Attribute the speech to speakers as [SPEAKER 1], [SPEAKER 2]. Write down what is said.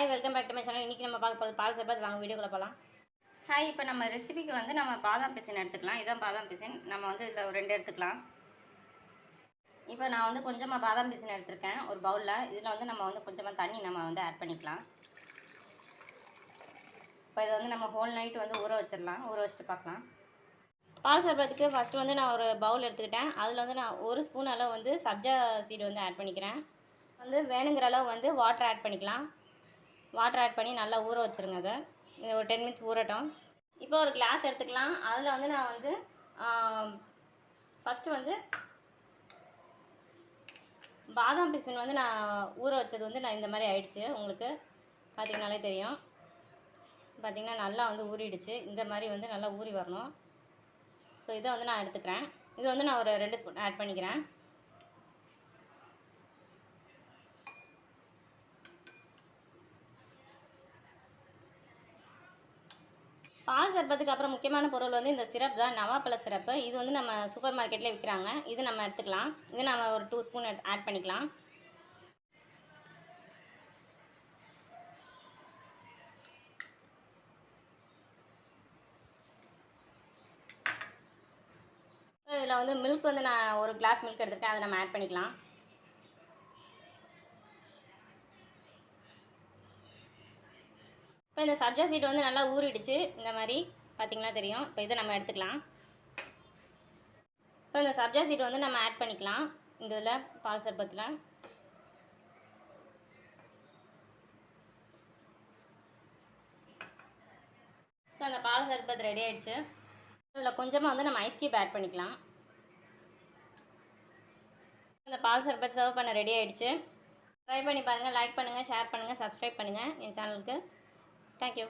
[SPEAKER 1] Hi welcome back to my channel. இன்றைக்கி நம்ம பார்க்க போகிறது பால் சர்பத். வாங்க வீடியோக்குள்ள போகலாம். ஹாய், இப்போ நம்ம ரெசிபிக்கு வந்து நம்ம பாதாம் பிசின் எடுத்துக்கலாம். இதான் பாதாம் பிசின். நம்ம வந்து இதில் ஒரு 2 எடுத்துக்கலாம். இப்போ நான் வந்து கொஞ்சமாக பாதாம் பிசின் எடுத்திருக்கேன் ஒரு பவுலில். இதில் வந்து நம்ம வந்து கொஞ்சமாக தண்ணி நம்ம வந்து ஆட் பண்ணிக்கலாம். இப்போ இதை வந்து நம்ம ஹோல் நைட் வந்து ஊற வச்சிடலாம். ஊற வச்சுட்டு பார்க்கலாம். பால் சர்பத்துக்கு ஃபஸ்ட்டு வந்து நான் ஒரு பவுல் எடுத்துக்கிட்டேன். அதில் வந்து நான் 1 ஸ்பூன் அளவு வந்து சப்ஜா சீடு வந்து ஆட் பண்ணிக்கிறேன். வந்து வேணுங்கிற அளவு வந்து வாட்டர் ஆட் பண்ணிக்கலாம். வாட்டர் ஆட் பண்ணி நல்லா ஊற வச்சுருங்க. அதை ஒரு 10 மினிட்ஸ் ஊறட்டும். இப்போ ஒரு கிளாஸ் எடுத்துக்கலாம். அதில் வந்து நான் வந்து ஃபஸ்ட்டு வந்து பாதாம் பிசின் வந்து நான் ஊற வச்சது வந்து நான் இந்த மாதிரி ஆயிடுச்சு. உங்களுக்கு பார்த்திங்கனாலே தெரியும். பார்த்திங்கன்னா நல்லா வந்து ஊறிடுச்சு. இந்த மாதிரி வந்து நல்லா ஊறி வரணும். ஸோ இதை வந்து நான் எடுத்துக்கிறேன். இது வந்து நான் ஒரு 2 ஸ்பூன் ஆட் பண்ணிக்கிறேன். பால் சர்பத்துக்கு அப்புறம் முக்கியமான பொருள் வந்து இந்த சிரப் தான், நவாப்பழ சிரப்பு. இது வந்து நம்ம சூப்பர் மார்க்கெட்டில் விற்கிறாங்க. இது நம்ம எடுத்துக்கலாம். இது நம்ம ஒரு 2 ஸ்பூன் ஆட் பண்ணிக்கலாம். இதில் வந்து மில்க் வந்து நான் ஒரு கிளாஸ் மில்க் எடுத்துருக்கேன். அதை நம்ம ஆட் பண்ணிக்கலாம். இப்போ இந்த சப்ஜா சீட் வந்து நல்லா ஊறிடுச்சு. இந்த மாதிரி பார்த்திங்கன்னா தெரியும். இப்போ இதை நம்ம எடுத்துக்கலாம். இப்போ இந்த சப்ஜா சீட் வந்து நம்ம ஆட் பண்ணிக்கலாம் இந்த இதில் பால் சர்பத்தில். ஸோ அந்த பால் சர்பத் ரெடி ஆகிடுச்சு. இதில் கொஞ்சமாக வந்து நம்ம ஐஸ் க்யூப் ஆட் பண்ணிக்கலாம். இந்த பால் சர்பத் சர்வ் பண்ண ரெடி ஆகிடுச்சு. ட்ரை பண்ணி பாருங்கள். லைக் பண்ணுங்கள், ஷேர் பண்ணுங்கள், சப்ஸ்கிரைப் பண்ணுங்கள் என் சேனலுக்கு. தேங்க்யூ.